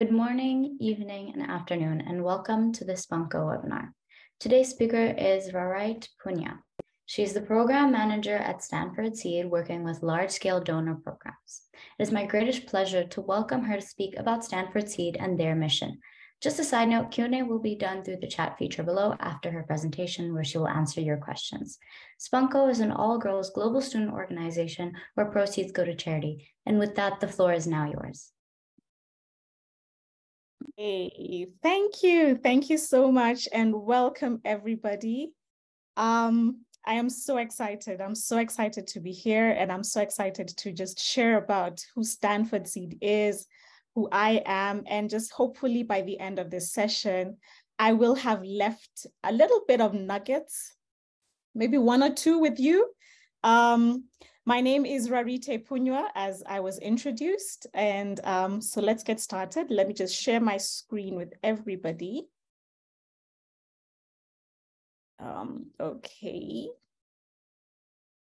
Good morning, evening, and afternoon, and welcome to the SpunkGo webinar. Today's speaker is Rarite Punyua. She's the program manager at Stanford Seed, working with large-scale donor programs. It is my greatest pleasure to welcome her to speak about Stanford Seed and their mission. Just a side note, Q&A will be done through the chat feature below after her presentation, where she will answer your questions. SpunkGo is an all-girls global student organization where proceeds go to charity. And with that, the floor is now yours. Hey, thank you. Thank you so much and welcome everybody. I am so excited. I'm so excited to be here and I'm so excited to just share about who Stanford Seed is, who I am, and just hopefully by the end of this session, I will have left a little bit of nuggets, maybe one or two with you. My name is Rarite Punyua, as I was introduced. And so let's get started. Let me just share my screen with everybody. Okay.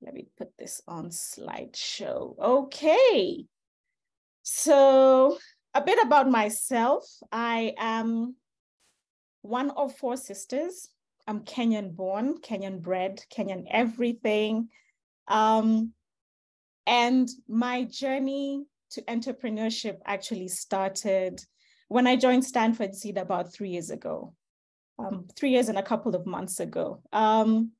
Let me put this on slideshow. Okay. So a bit about myself. I am one of four sisters. I'm Kenyan born, Kenyan bred, Kenyan everything. And my journey to entrepreneurship actually started when I joined Stanford Seed about 3 years ago, 3 years and a couple of months ago. And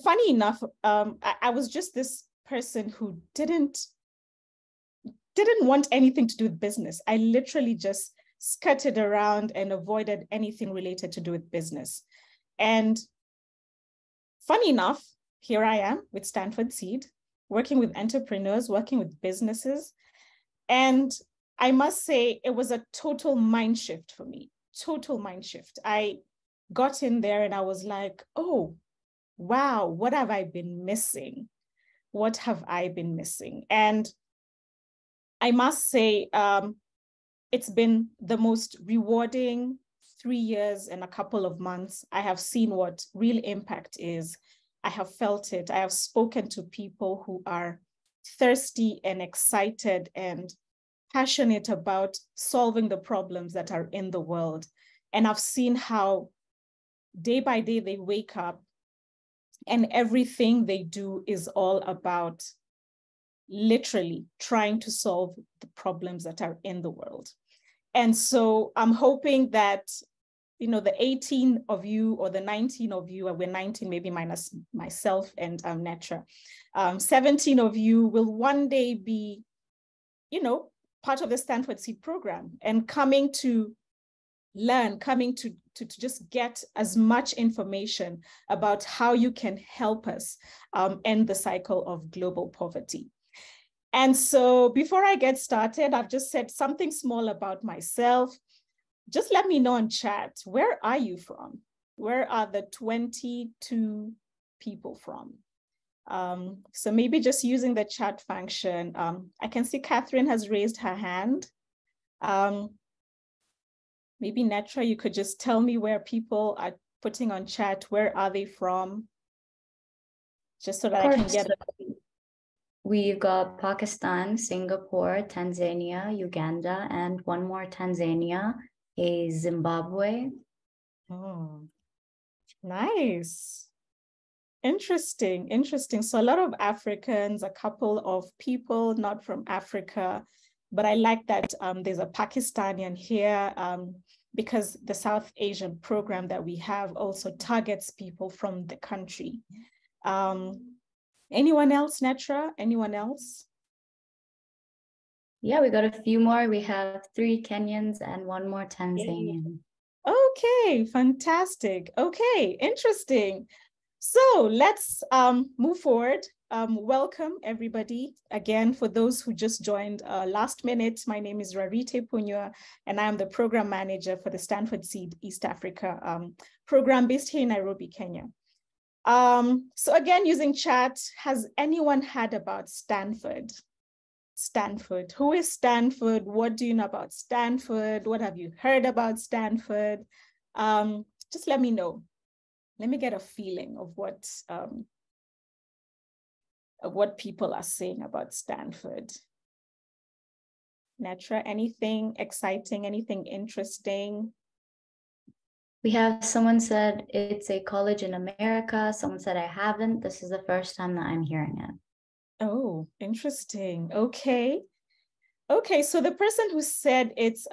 funny enough, I was just this person who didn't want anything to do with business. I literally just skirted around and avoided anything related to do with business. And funny enough, here I am with Stanford Seed, working with entrepreneurs, working with businesses. And I must say, it was a total mind shift for me, total mind shift. I got in there and I was like, oh, wow, what have I been missing? What have I been missing? And I must say, it's been the most rewarding 3 years and a couple of months. I have seen what real impact is. I have felt it. I have spoken to people who are thirsty and excited and passionate about solving the problems that are in the world. And I've seen how day by day they wake up and everything they do is all about literally trying to solve the problems that are in the world. And so I'm hoping that the 18 of you or the 19 of you, we're 19 maybe minus myself and Netra, 17 of you will one day be, part of the Stanford Seed program and coming to learn, coming to just get as much information about how you can help us end the cycle of global poverty. And so before I get started, I've just said something small about myself. Just let me know in chat, where are you from? Where are the 22 people from? So maybe just using the chat function. I can see Catherine has raised her hand. Maybe Netra, you could just tell me where people are putting on chat. Where are they from? Just so that I can get it. We've got Pakistan, Singapore, Tanzania, Uganda, and one more Tanzania, a Zimbabwe. Oh, nice. Interesting. So a lot of Africans, a couple of people not from Africa, but I like that there's a Pakistani here because the South Asian program that we have also targets people from the country. Anyone else, Netra? Anyone else? Yeah, we got a few more. We have 3 Kenyans and 1 more Tanzanian. Okay, fantastic. Okay, interesting. So let's move forward. Welcome everybody. Again, for those who just joined last minute, my name is Rarite Punyua and I'm the program manager for the Stanford Seed East Africa program based here in Nairobi, Kenya. So again, using chat, has anyone heard about Stanford? Stanford, who is Stanford? What do you know about Stanford? What have you heard about Stanford? Just let me know. Let me get a feeling of what people are saying about Stanford. Netra, anything exciting, anything interesting? We have someone said it's a college in America. Someone said I haven't. This is the first time that I'm hearing it. Oh, interesting. Okay. Okay, so the person who said it's,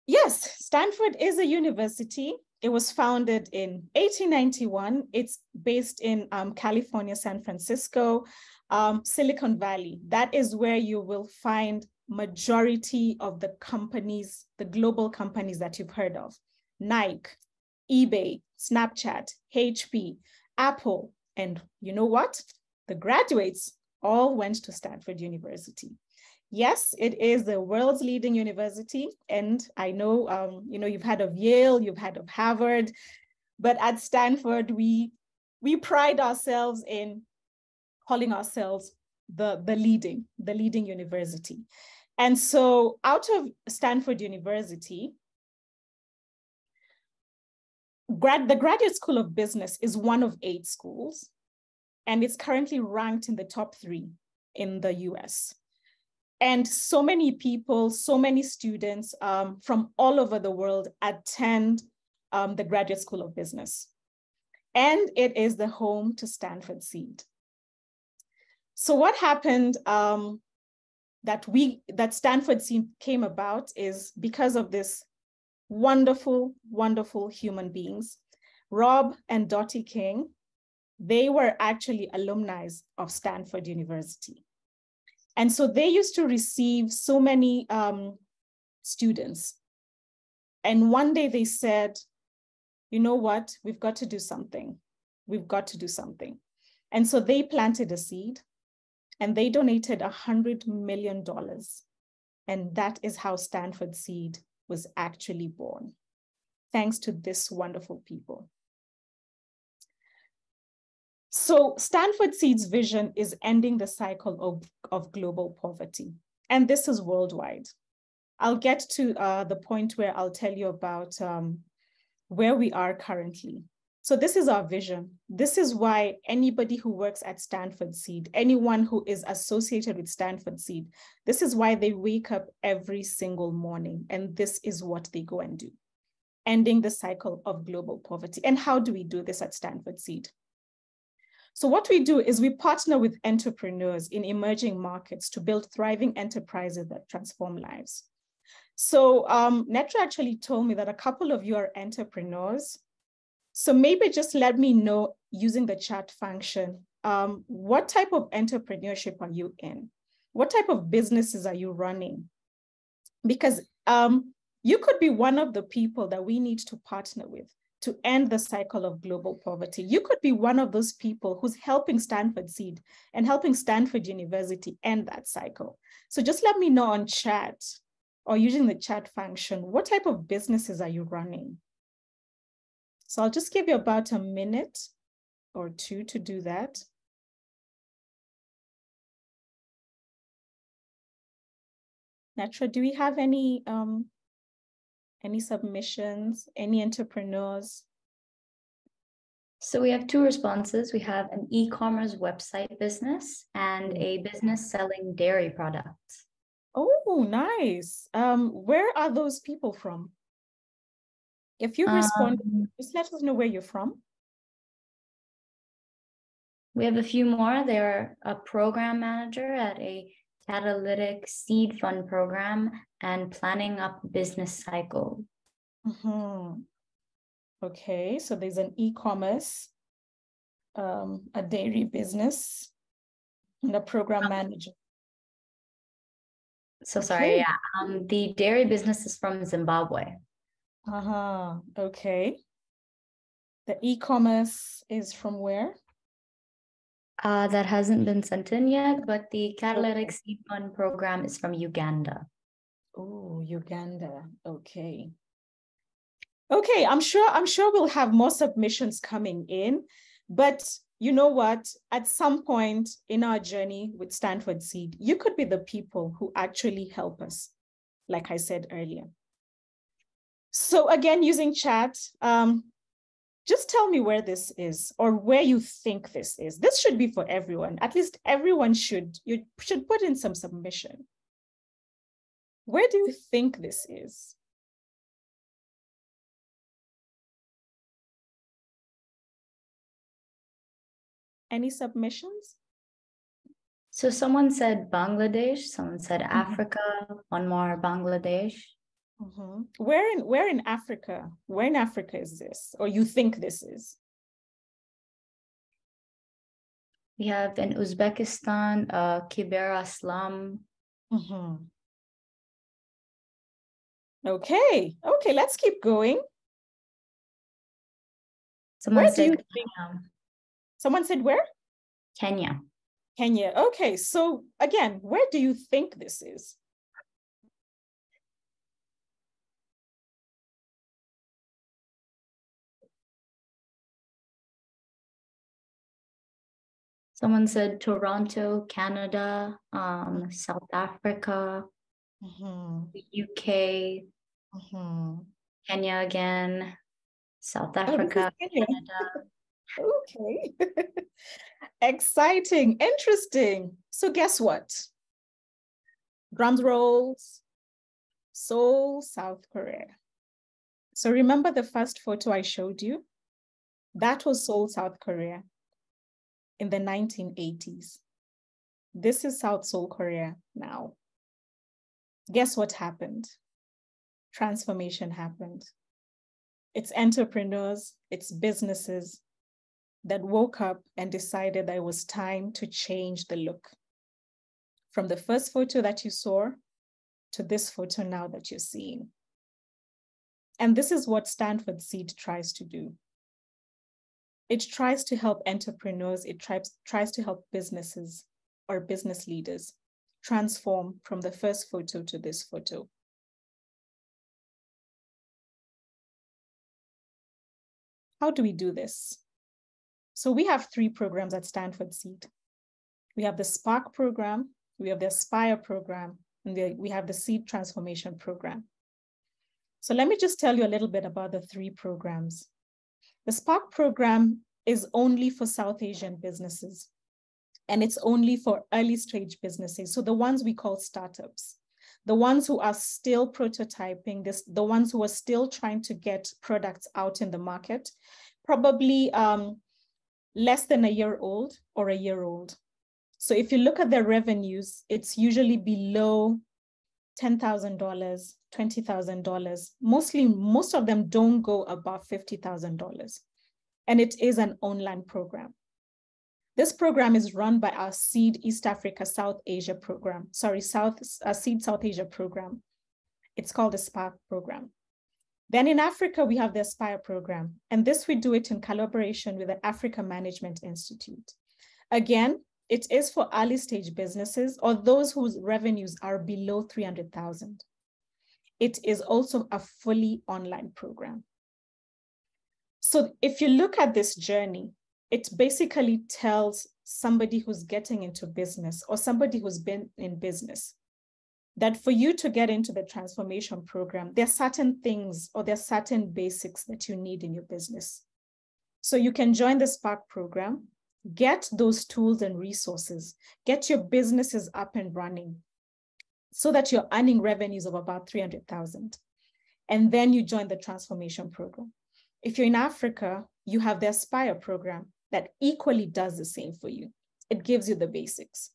yes, Stanford is a university. It was founded in 1891. It's based in California, San Francisco, Silicon Valley. That is where you will find majority of the companies, the global companies that you've heard of. Nike, eBay, Snapchat, HP, Apple, and you know what? The graduates all went to Stanford University. Yes, it is the world's leading university. And I know, you've heard of Yale, you've heard of Harvard, but at Stanford, we pride ourselves in calling ourselves the leading university. And so out of Stanford University, the Graduate School of Business is one of 8 schools, and it's currently ranked in the top 3 in the US. And so many people, so many students from all over the world attend the Graduate School of Business. And it is the home to Stanford Seed. So what happened that Stanford Seed came about is because of this wonderful, wonderful human beings. Rob and Dottie King, they were actually alumni of Stanford University. And so they used to receive so many students. And one day they said, you know what, we've got to do something. We've got to do something. And so they planted a seed and they donated $100 million. And that is how Stanford Seed was actually born, thanks to this wonderful people. So Stanford Seed's vision is ending the cycle of global poverty. And this is worldwide. I'll get to the point where I'll tell you about where we are currently. So this is our vision. This is why anybody who works at Stanford Seed, anyone who is associated with Stanford Seed, this is why they wake up every single morning. And this is what they go and do, ending the cycle of global poverty. And how do we do this at Stanford Seed? So what we do is we partner with entrepreneurs in emerging markets to build thriving enterprises that transform lives. So Netra actually told me that a couple of you are entrepreneurs. So maybe just let me know using the chat function, what type of entrepreneurship are you in? What type of businesses are you running? Because you could be one of the people that we need to partner with to end the cycle of global poverty. You could be one of those people who's helping Stanford Seed and helping Stanford University end that cycle. So just let me know on chat or using the chat function, what type of businesses are you running? So I'll just give you about a minute or 2 to do that. Netra, do we have any submissions, any entrepreneurs? So we have 2 responses. We have an e-commerce website business and a business selling dairy products. Oh, nice. Where are those people from? If you respond, just let us know where you're from. We have a few more. They're a program manager at a catalytic seed fund program and planning up business cycle. Okay, so there's an e-commerce, a dairy business, and a program manager. So sorry, yeah. The dairy business is from Zimbabwe. Okay. The e-commerce is from where? That hasn't been sent in yet, but the Catalytic Seed Fund program is from Uganda. Oh, Uganda. Okay. Okay, I'm sure we'll have more submissions coming in, but you know what? At some point in our journey with Stanford Seed, you could be the people who actually help us, like I said earlier. So again, using chat, just tell me where this is or where you think this is. This should be for everyone. At least everyone you should put in some submission. Where do you think this is? Any submissions? So someone said Bangladesh, someone said Africa, one more Bangladesh. Where in Africa? Where in Africa is this? Or you think this is? We have in Uzbekistan, Kibera Aslam. Okay, let's keep going. Someone said Kenya. Someone said where? Kenya. Kenya. Okay, so again, where do you think this is? Someone said Toronto, Canada, South Africa, the UK, Kenya again, South Africa, Canada. Okay. Exciting, interesting. So guess what? Drums rolls, Seoul, South Korea. So remember the first photo I showed you? That was Seoul, South Korea in the 1980s. This is South Seoul, Korea now. Guess what happened? Transformation happened. It's entrepreneurs, it's businesses that woke up and decided that it was time to change the look. From the first photo that you saw to this photo now that you're seeing. And this is what Stanford Seed tries to do. It tries to help entrepreneurs, it tries to help businesses or business leaders transform from the first photo to this photo. How do we do this? So we have 3 programs at Stanford Seed. We have the Spark program, we have the Aspire program, and we have the Seed Transformation program. So let me just tell you a little bit about the 3 programs. The Spark program is only for South Asian businesses, and it's only for early stage businesses. So the ones we call startups, the ones who are still prototyping, the ones who are still trying to get products out in the market, probably less than a year old or a year old. So if you look at their revenues, it's usually below $10,000, $20,000. Most of them don't go above $50,000. And it is an online program. This program is run by our Seed East Africa South Asia program. Seed South Asia program. It's called the Spark program. Then in Africa, we have the Aspire program. And this we do it in collaboration with the Africa Management Institute. Again, it is for early stage businesses or those whose revenues are below 300,000. It is also a fully online program. So if you look at this journey, it basically tells somebody who's getting into business or somebody who's been in business that for you to get into the transformation program, there are certain things or there are certain basics that you need in your business. So you can join the Spark program, get those tools and resources, get your businesses up and running so that you're earning revenues of about 300,000. And then you join the transformation program. If you're in Africa, you have the Aspire program that equally does the same for you. It gives you the basics.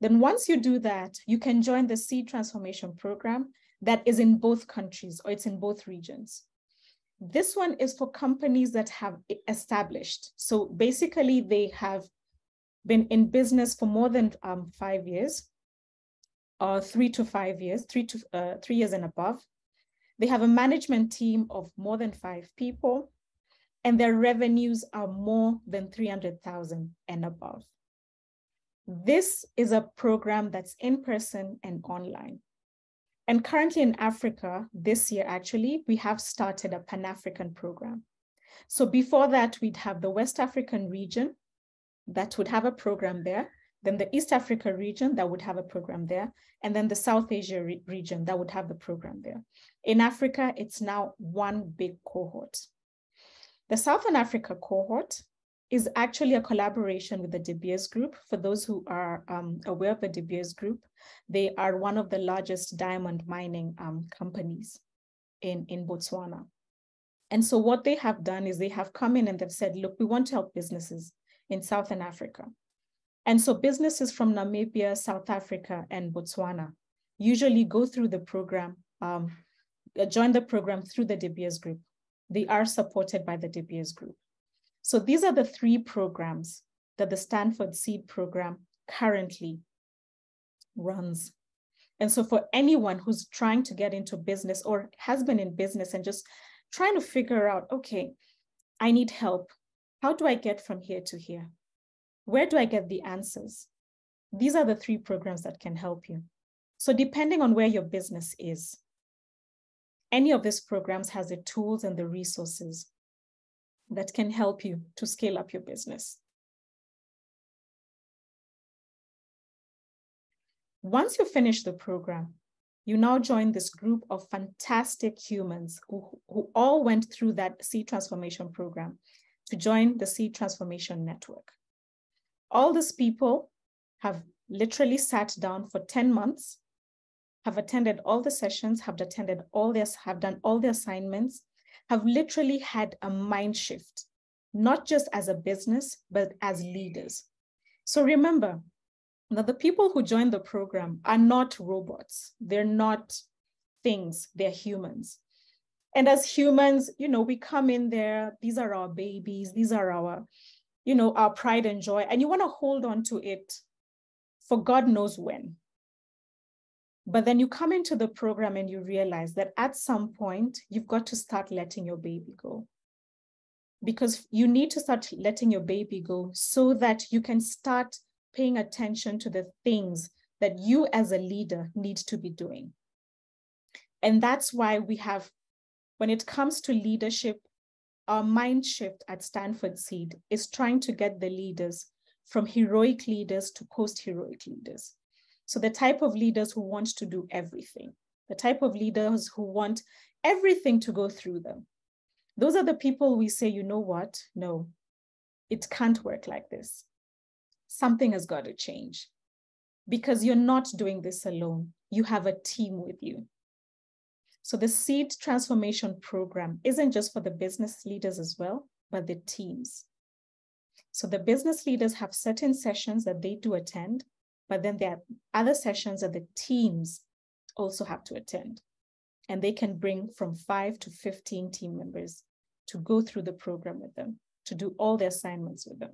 Then once you do that, you can join the Seed Transformation program that is in both countries or it's in both regions. This one is for companies that have established. So basically they have been in business for more than 5 years or 3 to 5 years, 3 years and above. They have a management team of more than 5 people, and their revenues are more than 300,000 and above. This is a program that's in person and online. And currently in Africa, this year actually, we have started a Pan-African program. So before that, we'd have the West African region that would have a program there, then the East Africa region that would have a program there, and then the South Asia region that would have the program there. In Africa, it's now one big cohort. The Southern Africa cohort is actually a collaboration with the De Beers Group. For those who are aware of the De Beers Group, they are one of the largest diamond mining companies in Botswana. And so what they have done is they have come in and they've said, look, we want to help businesses in Southern Africa. And so businesses from Namibia, South Africa, and Botswana usually go through the program, join the program through the De Beers Group. They are supported by the De Beers Group. So these are the 3 programs that the Stanford Seed program currently runs. And so for anyone who's trying to get into business or has been in business and just trying to figure out, okay, I need help. How do I get from here to here? Where do I get the answers? These are the 3 programs that can help you. So depending on where your business is, any of these programs has the tools and the resources that can help you to scale up your business. Once you finish the program, you now join this group of fantastic humans who all went through that Seed Transformation program to join the Seed Transformation Network. All these people have literally sat down for 10 months, have attended all the sessions, have done all the assignments, have literally had a mind shift, not just as a business, but as leaders. So remember that the people who join the program are not robots. They're not things, they're humans. And as humans, we come in there, these are our babies, these are our, our pride and joy, and you want to hold on to it for God knows when. But then you come into the program and you realize that at some point, you've got to start letting your baby go. Because you need to start letting your baby go so that you can start paying attention to the things that you as a leader need to be doing. And that's why we have, when it comes to leadership, our mind shift at Stanford Seed is trying to get the leaders from heroic leaders to post-heroic leaders. So the type of leaders who want to do everything, the type of leaders who want everything to go through them. Those are the people we say, you know what? No, it can't work like this. Something has got to change because you're not doing this alone. You have a team with you. So the Seed Transformation Program isn't just for the business leaders as well, but the teams. So the business leaders have certain sessions that they do attend, but then there are other sessions that the teams also have to attend. And they can bring from 5 to 15 team members to go through the program with them, to do all the assignments with them.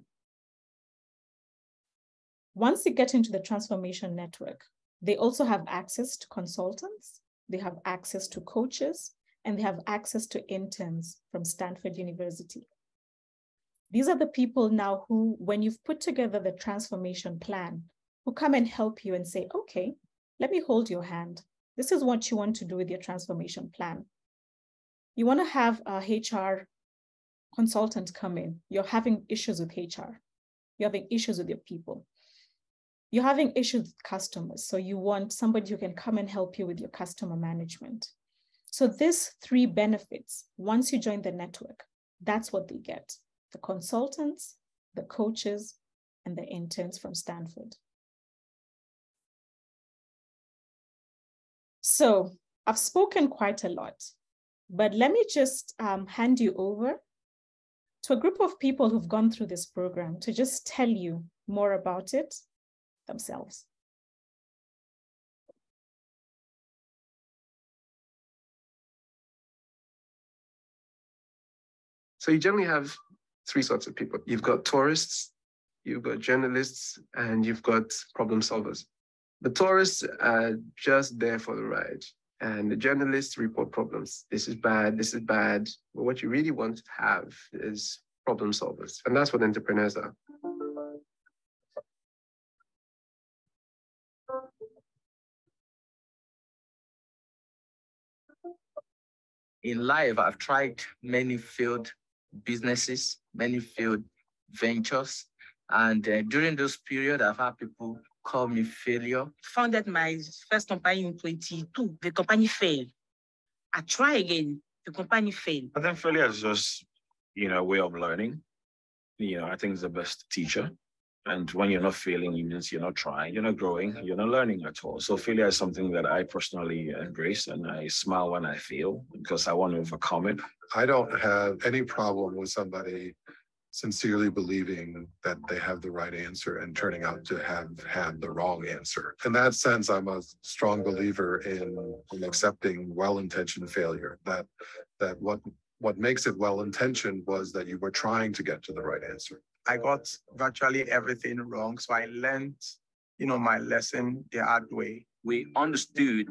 Once they get into the Transformation Network, they also have access to consultants, they have access to coaches, and they have access to interns from Stanford University. These are the people now who, when you've put together the transformation plan, who come and help you and say, okay, let me hold your hand. This is what you want to do with your transformation plan. You want to have a HR consultant come in. You're having issues with HR. You're having issues with your people. You're having issues with customers. So you want somebody who can come and help you with your customer management. So these 3 benefits, once you join the network, that's what they get. The consultants, the coaches, and the interns from Stanford. So I've spoken quite a lot, but let me just hand you over to a group of people who've gone through this program to just tell you more about it themselves. So you generally have 3 sorts of people. You've got tourists, you've got journalists, and you've got problem solvers. The tourists are just there for the ride, and the journalists report problems. This is bad, this is bad. But what you really want to have is problem solvers, and that's what entrepreneurs are. In life, I've tried many failed businesses, many failed ventures. And during those periods, I've had people call me failure. Founded my first company in 2022. The company failed. I try again. The company failed. I think failure is just way of learning. I think it's the best teacher. And when you're not failing, it means you're not trying, you're not growing, you're not learning at all. So failure is something that I personally embrace, and I smile when I fail because I want to overcome it. I don't have any problem with somebody sincerely believing that they have the right answer and turning out to have had the wrong answer. In that sense, I'm a strong believer in accepting well-intentioned failure, that what makes it well-intentioned was that you were trying to get to the right answer. I got virtually everything wrong. So I learned, my lesson the hard way. We understood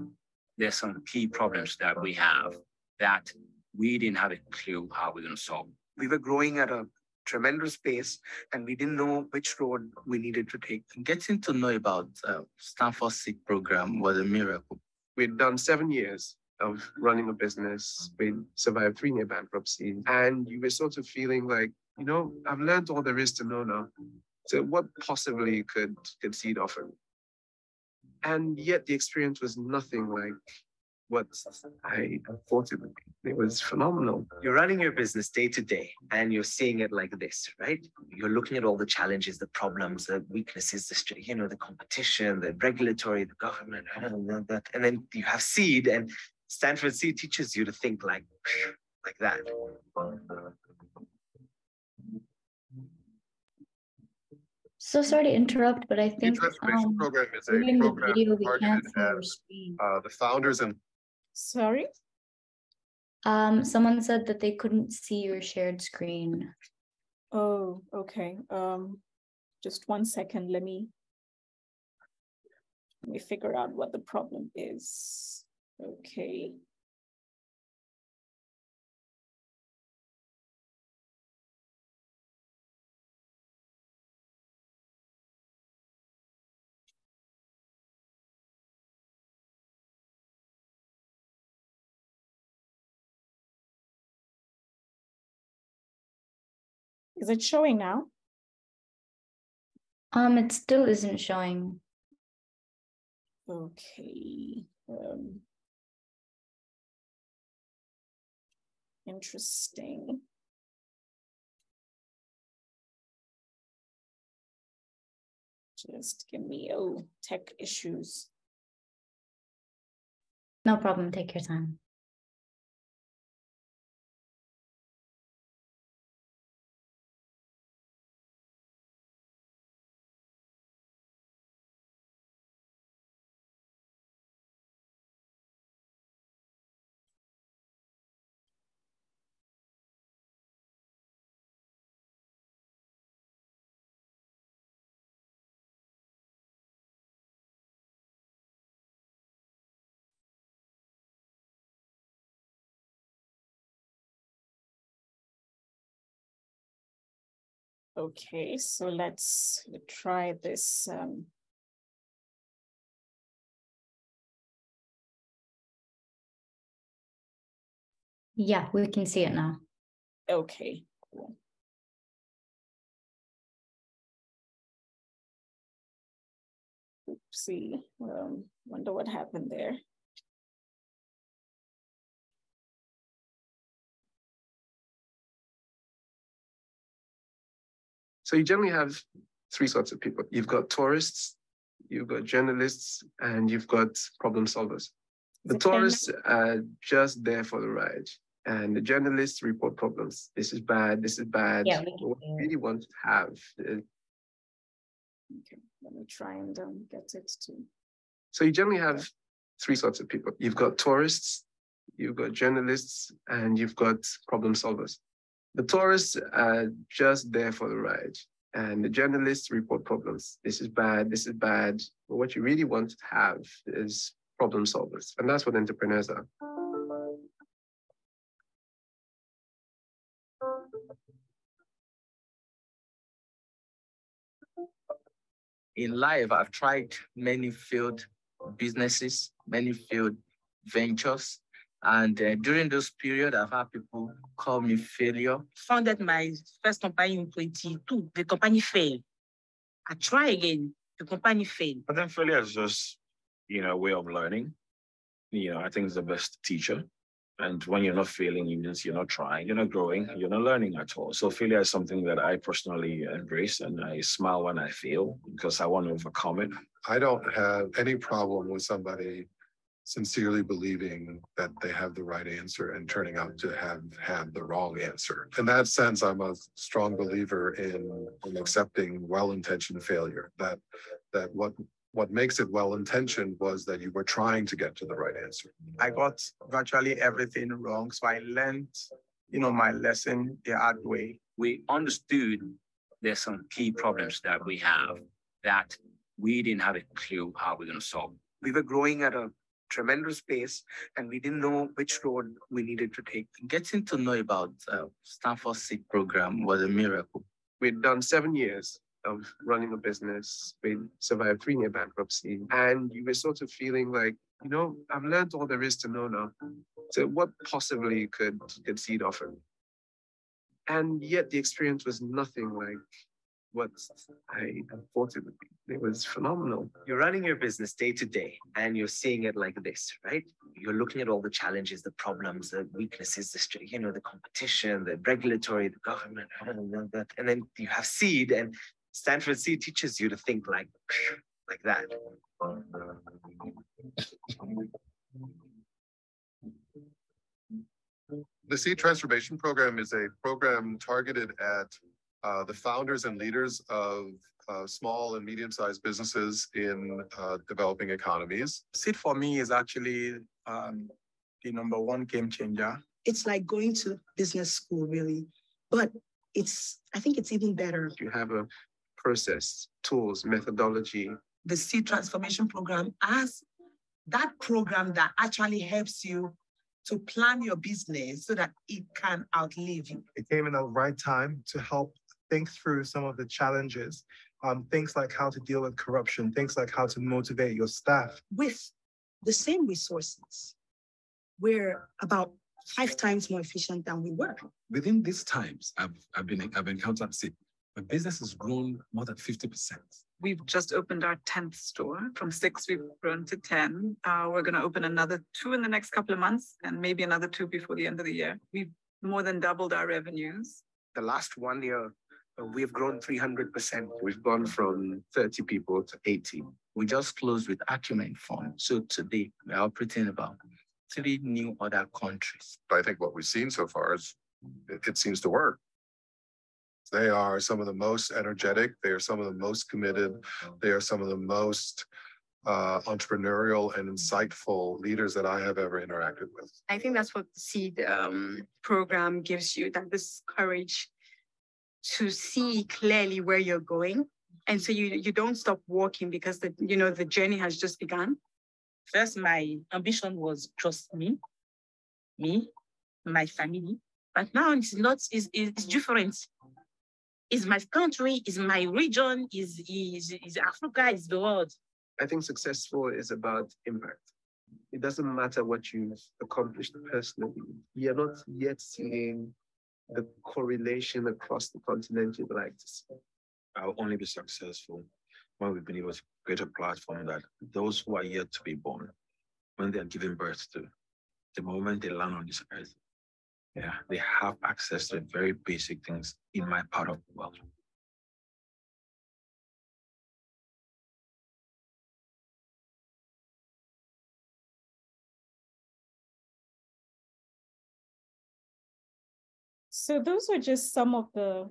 there's some key problems that we have that we didn't have a clue how we're going to solve. We were growing at a tremendous pace, and we didn't know which road we needed to take. Getting to know about Stanford Seed program was a miracle. We'd done 7 years of running a business. We survived 3 near bankruptcy. And you were sort of feeling like, I've learned all there is to know now. So what possibly could Seed offer me? And yet the experience was nothing like what I thought it would be. It was phenomenal. You're running your business day to day, and you're seeing it like this, right? You're looking at all the challenges, the problems, the weaknesses, the competition, the regulatory, the government, and then you have Seed, and Stanford Seed teaches you to think like that. So sorry to interrupt, but I think The transformation program is a during the program video, we can't targeted see your at screen. the founders and Sorry? Someone said that they couldn't see your shared screen. Oh, okay. Just 1 second. Let me figure out what the problem is. Okay. Is it showing now? It still isn't showing. Okay. Interesting. Just give me, tech issues. No problem, take your time. Okay, so let's try this. Yeah, we can see it now. Okay, cool. Oopsie, wonder what happened there. So you generally have 3 sorts of people. You've got tourists, you've got journalists, and you've got problem solvers. The tourists are just there for the ride, and the journalists report problems. This is bad, this is bad. Yeah, what we really want to have is... Okay, let me try and get it to. So you generally have 3 sorts of people. You've got tourists, you've got journalists, and you've got problem solvers. The tourists are just there for the ride, and the journalists report problems. This is bad, this is bad. But what you really want to have is problem solvers, and that's what entrepreneurs are. In life, I've tried many failed businesses, many failed ventures. And during those periods, I've had people call me failure. Founded my first company in 22. The company failed. I try again. The company failed. But then failure is just, a way of learning. I think it's the best teacher. And when you're not failing, it means you're not trying, you're not growing, you're not learning at all. So failure is something that I personally embrace, and I smile when I fail because I want to overcome it. I don't have any problem with somebody sincerely believing that they have the right answer and turning out to have had the wrong answer. In that sense, I'm a strong believer in accepting well-intentioned failure, that what makes it well-intentioned was that you were trying to get to the right answer. I got virtually everything wrong. So I learned, my lesson the hard way. We understood there's some key problems that we have that we didn't have a clue how we're going to solve. We were growing at a tremendous pace, and we didn't know which road we needed to take. Getting to know about Stanford Seed program was a miracle. We'd done 7 years of running a business. We survived 3 near bankruptcy. And you were sort of feeling like, I've learned all there is to know now. So what possibly could Seed offer me? And yet the experience was nothing like what I thought it would be. It was phenomenal. You're running your business day to day, and you're seeing it like this, right? You're looking at all the challenges, the problems, the weaknesses, the competition, the regulatory, the government, and then you have Seed, and Stanford Seed teaches you to think like that. The Seed Transformation Program is a program targeted at the founders and leaders of small and medium-sized businesses in developing economies. Seed for me is actually the number one game changer. It's like going to business school, really, but I think it's even better. You have a process, tools, methodology. The Seed Transformation Program as that program that actually helps you to plan your business so that it can outlive you. It came in the right time to help think through some of the challenges, things like how to deal with corruption, things like how to motivate your staff. With the same resources, we're about 5 times more efficient than we were. Within these times, I've encountered Seed. My business has grown more than 50%. We've just opened our 10th store. From 6, we've grown to 10. We're going to open another 2 in the next couple of months, and maybe another 2 before the end of the year. We've more than doubled our revenues. The last 1 year, we've grown 300%. We've gone from 30 people to 80. We just closed with Acumen Fund. So today, we're operating about 3 new other countries. I think what we've seen so far is it seems to work. They are some of the most energetic. They are some of the most committed. They are some of the most entrepreneurial and insightful leaders that I have ever interacted with. I think that's what the Seed program gives you, that this courage to see clearly where you're going. And so you don't stop walking because the journey has just begun. First, my ambition was just me, my family. But now it's different. It's my country, it's my region, is Africa, is the world. I think successful is about impact. It doesn't matter what you've accomplished personally. You're not yet seeing the correlation across the continent you'd like to see. I'll only be successful when we've been able to create a platform that those who are yet to be born, when they're giving birth to, the moment they land on this earth, they have access to very basic things in my part of the world. So those are just some of the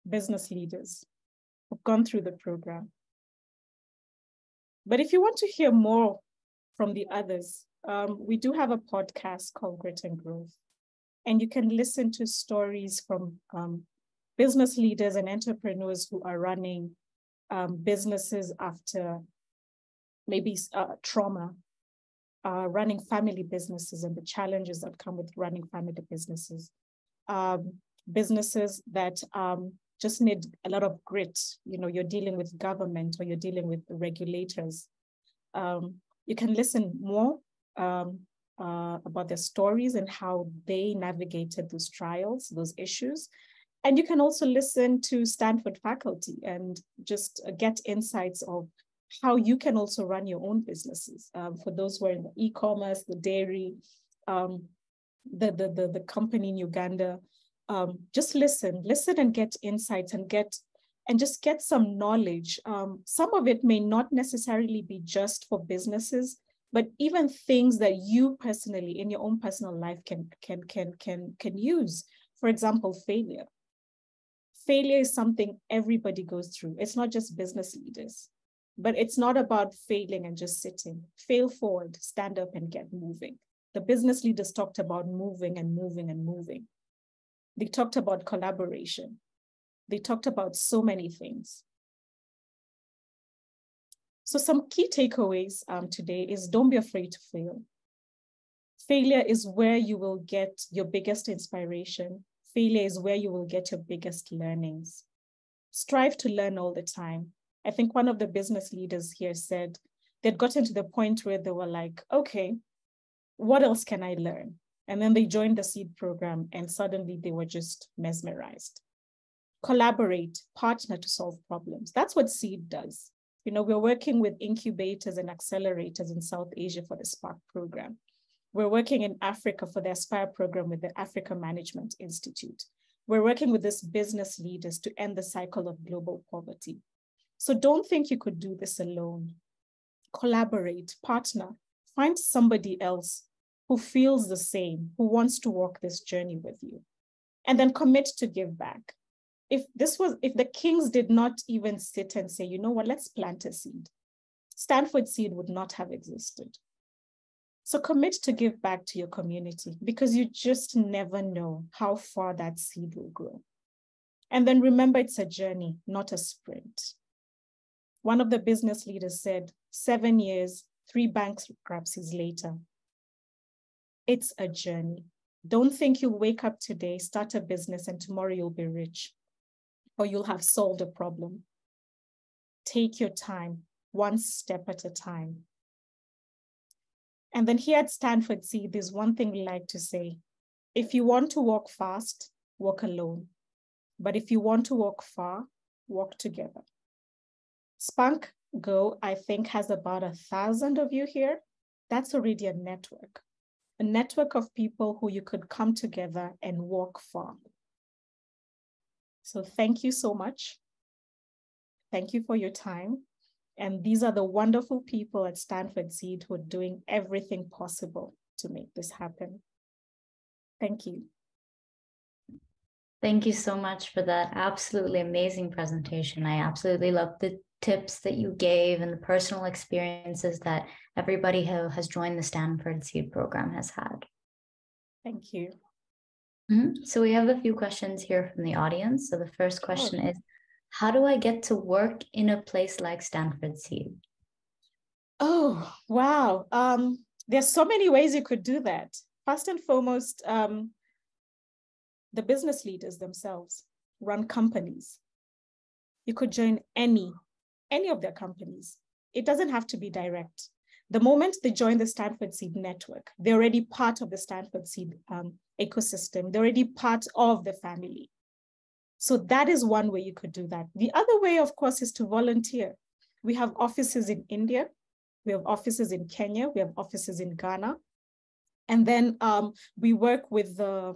business leaders who've gone through the program. But if you want to hear more from the others, we do have a podcast called Grit and Growth. And you can listen to stories from business leaders and entrepreneurs who are running businesses after maybe trauma, running family businesses and the challenges that come with running family businesses. Businesses that just need a lot of grit. You're dealing with government or you're dealing with the regulators. You can listen more about their stories and how they navigated those trials, those issues. And you can also listen to Stanford faculty and just get insights of how you can also run your own businesses. For those who are in the e-commerce, the dairy, the company in Uganda, just listen and get insights and just get some knowledge. Some of it may not necessarily be just for businesses, but even things that you personally in your own personal life can use. For example, failure. Failure is something everybody goes through. It's not just business leaders, but it's not about failing and just sitting. Fail forward, stand up and get moving. The business leaders talked about moving and moving and moving. They talked about collaboration. They talked about so many things. So some key takeaways today is don't be afraid to fail. Failure is where you will get your biggest inspiration. Failure is where you will get your biggest learnings. Strive to learn all the time. I think one of the business leaders here said they'd gotten to the point where they were like, okay, what else can I learn? And then they joined the Seed program and suddenly they were just mesmerized. Collaborate, partner to solve problems. That's what Seed does. You know, we're working with incubators and accelerators in South Asia for the Spark program. We're working in Africa for the Aspire program with the Africa Management Institute. We're working with these business leaders to end the cycle of global poverty. So don't think you could do this alone. Collaborate, partner, find somebody else who feels the same, who wants to walk this journey with you, and then commit to give back. If the Kings did not even sit and say, you know what, let's plant a seed, Stanford Seed would not have existed. So commit to give back to your community because you just never know how far that seed will grow. And then remember, it's a journey, not a sprint. One of the business leaders said, 7 years, 3 bankruptcies later. It's a journey. Don't think you'll wake up today, start a business, and tomorrow you'll be rich or you'll have solved a problem. Take your time, one step at a time. And then here at Stanford Seed, there's one thing we like to say. If you want to walk fast, walk alone. But if you want to walk far, walk together. SpunkGo, I think, has about 1,000 of you here. That's already a network of people who you could come together and walk far. So thank you so much. Thank you for your time. And these are the wonderful people at Stanford Seed who are doing everything possible to make this happen. Thank you. Thank you so much for that absolutely amazing presentation. I absolutely love the tips that you gave and the personal experiences that everybody who has joined the Stanford Seed program has had. Thank you. So we have a few questions here from the audience. So the first question is, how do I get to work in a place like Stanford Seed? Oh, wow. There's so many ways you could do that. First and foremost, the business leaders themselves run companies. You could join any of their companies. It doesn't have to be direct. The moment they join the Stanford Seed network, they're already part of the Stanford Seed ecosystem. They're already part of the family. So that is one way you could do that. The other way, of course, is to volunteer. We have offices in India. We have offices in Kenya. We have offices in Ghana. And then we work with the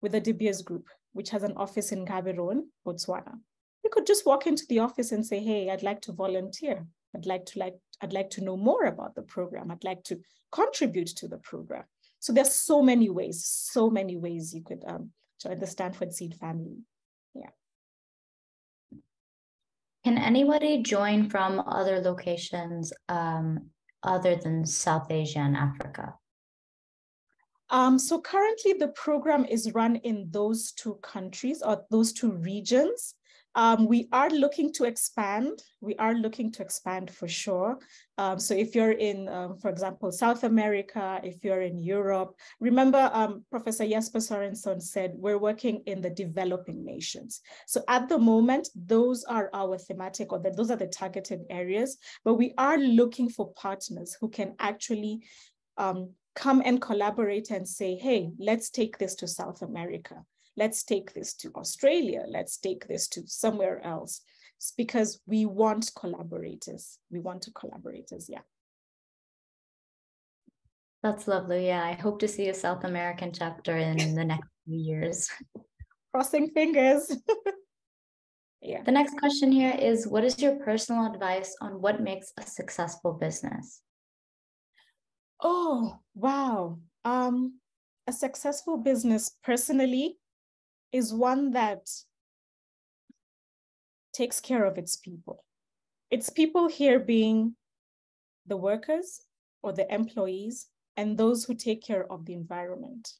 De Beers Group, which has an office in Gaborone, Botswana. You could just walk into the office and say, hey, I'd like to volunteer. I'd like to know more about the program. I'd like to contribute to the program. So there's so many ways you could join the Stanford Seed family. Yeah. Can anybody join from other locations other than South Asia and Africa? So currently the program is run in those 2 countries or those 2 regions. We are looking to expand. We are looking to expand for sure. So if you're in, for example, South America, if you're in Europe, remember Professor Jesper Sorensen said we're working in the developing nations. So at the moment, those are our thematic, or those are the targeted areas, but we are looking for partners who can actually come and collaborate and say, hey, let's take this to South America. Let's take this to Australia. Let's take this to somewhere else. It's because we want collaborators. We want collaborators, yeah. That's lovely. Yeah, I hope to see a South American chapter in the next few years. Crossing fingers. Yeah. The next question here is, what is your personal advice on what makes a successful business? Oh, wow. A successful business personally is one that takes care of its people. Its people here being the workers or the employees and those who take care of the environment.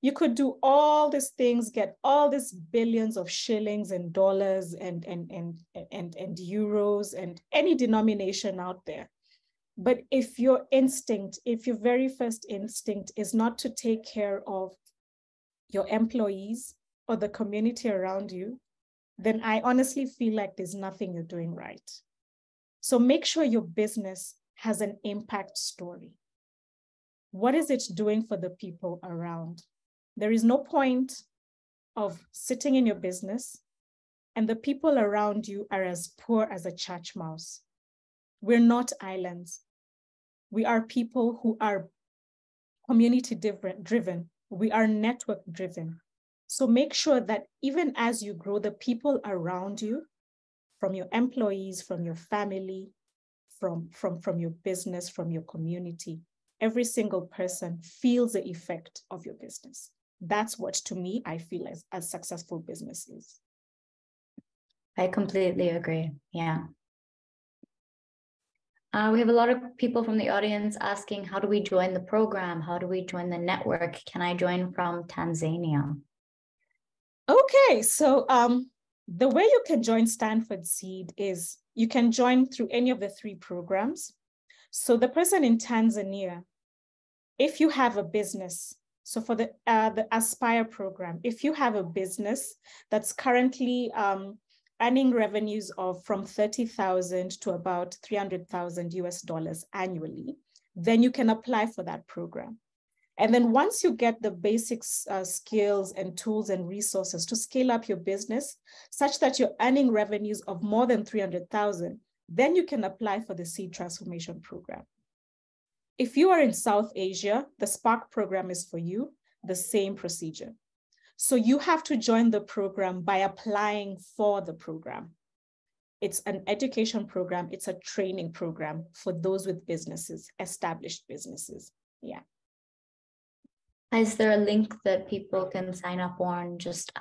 You could do all these things, get all these billions of shillings and dollars and euros and any denomination out there. But if your very first instinct is not to take care of your employees or the community around you, then I honestly feel like there's nothing you're doing right. So make sure your business has an impact story. What is it doing for the people around? There is no point of sitting in your business and the people around you are as poor as a church mouse. We're not islands. We are people who are community driven. We are network driven. So make sure that even as you grow, the people around you, from your employees, from your family, from your business, from your community, every single person feels the effect of your business. That's what, to me, I feel as successful business is. I completely agree. Yeah. We have a lot of people from the audience asking, how do we join the program? How do we join the network? Can I join from Tanzania? Okay, so the way you can join Stanford Seed is you can join through any of the 3 programs. So the person in Tanzania, if you have a business, so for the Aspire program, if you have a business that's currently earning revenues of from 30,000 to about 300,000 US dollars annually, then you can apply for that program. And then once you get the basic skills and tools and resources to scale up your business such that you're earning revenues of more than 300,000, then you can apply for the Seed Transformation Program. If you are in South Asia, the Spark program is for you, the same procedure. So you have to join the program by applying for the program. It's an education program. It's a training program for those with businesses, established businesses. Yeah. Is there a link that people can sign up on, just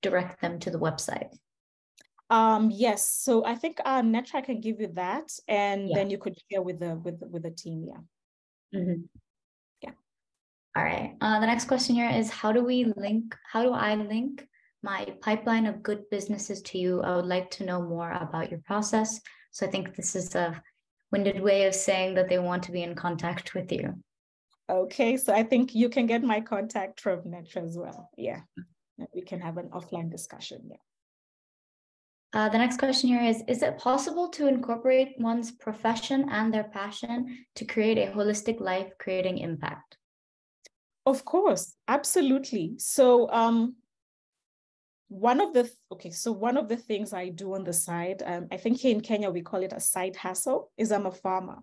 direct them to the website? Yes. So I think Netra can give you that, and then you could share with the team. Yeah. Mm-hmm. Yeah. All right. The next question here is, how do I link my pipeline of good businesses to you? I would like to know more about your process. So I think this is a winded way of saying that they want to be in contact with you. Okay, so I think you can get my contact from Netra as well. Yeah, we can have an offline discussion. Yeah. The next question here is it possible to incorporate one's profession and their passion to create a holistic life, creating impact? Of course, absolutely. So one of the things I do on the side, I think here in Kenya, we call it a side hustle, is I'm a farmer.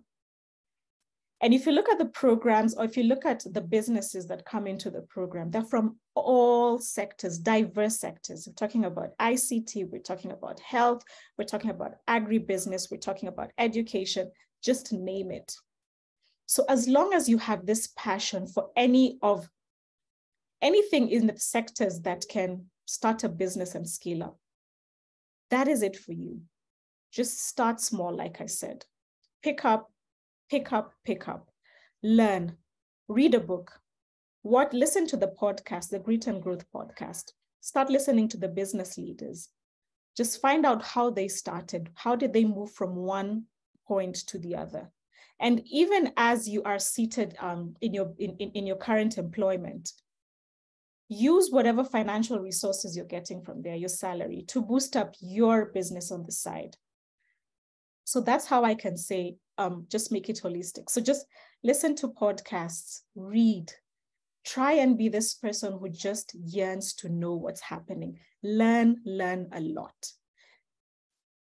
And if you look at the programs, or if you look at the businesses that come into the program, they're from all sectors, diverse sectors. We're talking about ICT, we're talking about health, we're talking about agribusiness, we're talking about education, just name it. So as long as you have this passion for anything in the sectors that can start a business and scale up, that is it for you. Just start small, like I said. Pick up, learn, read a book, listen to the podcast, the Grit and Growth podcast, start listening to the business leaders. Just find out how they started. How did they move from one point to the other? And even as you are seated in your current employment, use whatever financial resources you're getting from there, your salary, to boost up your business on the side. So that's how I can say, just make it holistic. So just listen to podcasts, read, try and be this person who just yearns to know what's happening. Learn a lot.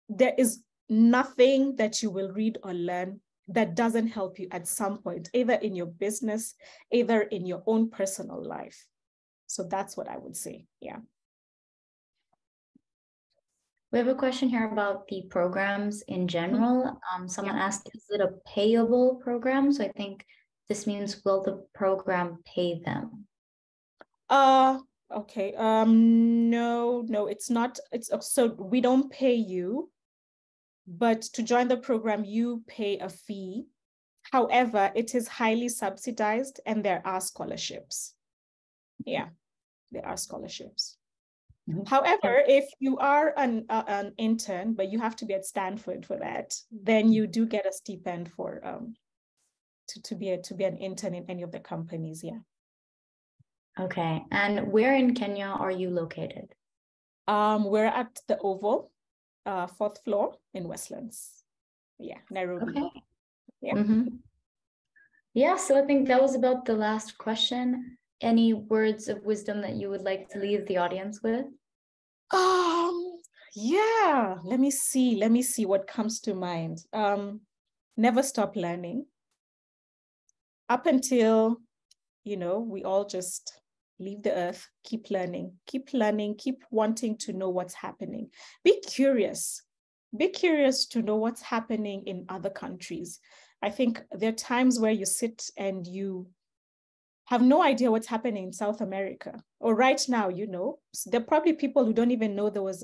There is nothing that you will read or learn that doesn't help you at some point, either in your business, either in your own personal life. So that's what I would say. Yeah. We have a question here about the programs in general. Someone asked, is it a payable program? So I think this means, will the program pay them? Okay. No, it's not. So we don't pay you, but to join the program, you pay a fee. However, it is highly subsidized and there are scholarships. Yeah, there are scholarships. However, if you are an intern, but you have to be at Stanford for that, then you do get a stipend for to be an intern in any of the companies. Yeah. Okay. And where in Kenya are you located? We're at the Oval, 4th floor in Westlands. Yeah, Nairobi. Okay. Yeah. Yeah. So I think that was about the last question. Any words of wisdom that you would like to leave the audience with? Yeah, let me see what comes to mind. Never stop learning. Up until, we all just leave the earth, keep learning, keep wanting to know what's happening. Be curious to know what's happening in other countries. I think there are times where you sit and you have no idea what's happening in South America. Or right now, there are probably people who don't even know there was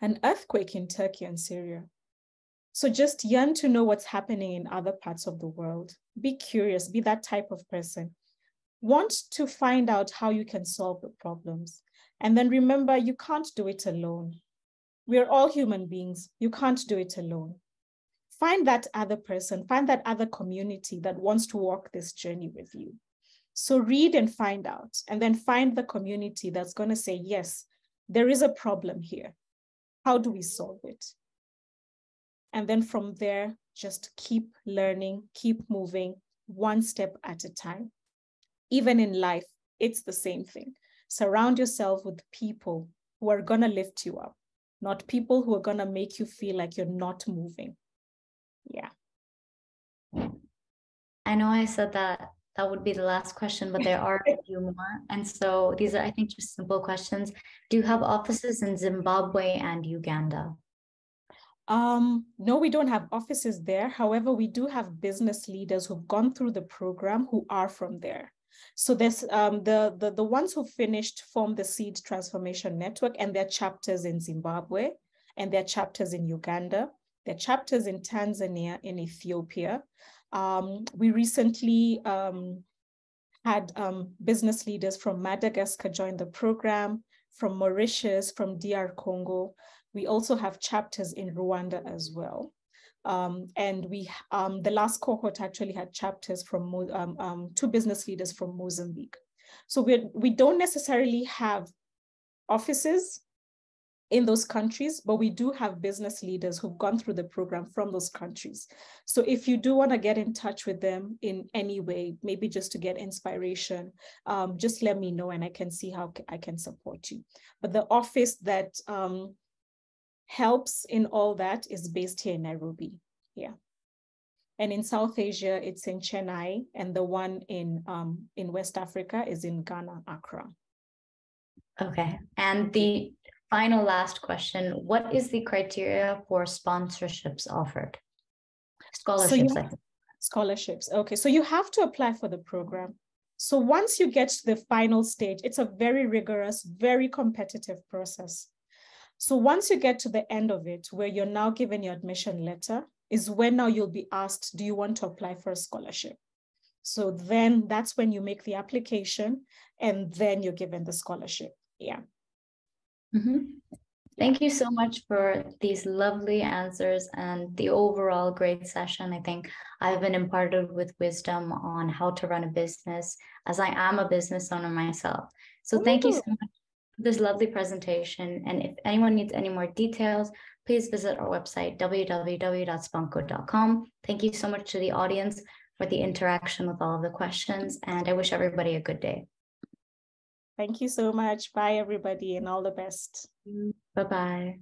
an earthquake in Turkey and Syria. So just yearn to know what's happening in other parts of the world. Be curious, be that type of person. Want to find out how you can solve the problems. And then remember, you can't do it alone. We're all human beings. You can't do it alone. Find that other person, find that other community that wants to walk this journey with you. So read and find out, and then find the community that's going to say, yes, there is a problem here. How do we solve it? And then from there, just keep learning, keep moving, one step at a time. Even in life, it's the same thing. Surround yourself with people who are going to lift you up, not people who are going to make you feel like you're not moving. Yeah. I know I said that would be the last question, but there are a few more. And so these are, I think, just simple questions. Do you have offices in Zimbabwe and Uganda? No, we don't have offices there. However, we do have business leaders who've gone through the program who are from there. So there's the ones who finished form the Seed Transformation Network, and their chapters in Zimbabwe, and their chapters in Uganda, their chapters in Tanzania, in Ethiopia. We recently had business leaders from Madagascar join the program, from Mauritius, from DR Congo. We also have chapters in Rwanda as well. And we, the last cohort actually had chapters from 2 business leaders from Mozambique. So we don't necessarily have offices in those countries, but we do have business leaders who've gone through the program from those countries. So if you do want to get in touch with them in any way, maybe just to get inspiration, just let me know and I can see how I can support you. But the office that helps in all that is based here in Nairobi. Yeah. And in South Asia, it's in Chennai, and the one in West Africa is in Ghana, Accra. Okay. And the final last question, what is the criteria for sponsorships offered? Scholarships. Scholarships. Okay. So you have to apply for the program. So once you get to the final stage, it's a very rigorous, very competitive process. So once you get to the end of it, where you're now given your admission letter, is when now you'll be asked, do you want to apply for a scholarship? So then that's when you make the application and then you're given the scholarship. Yeah. Thank you so much for these lovely answers and the overall great session. I think I've been imparted with wisdom on how to run a business, as I am a business owner myself. So thank you so much for this lovely presentation. And if anyone needs any more details, please visit our website, www.spunko.com. Thank you so much to the audience for the interaction with all of the questions, and I wish everybody a good day. Thank you so much. Bye, everybody, and all the best. Bye-bye.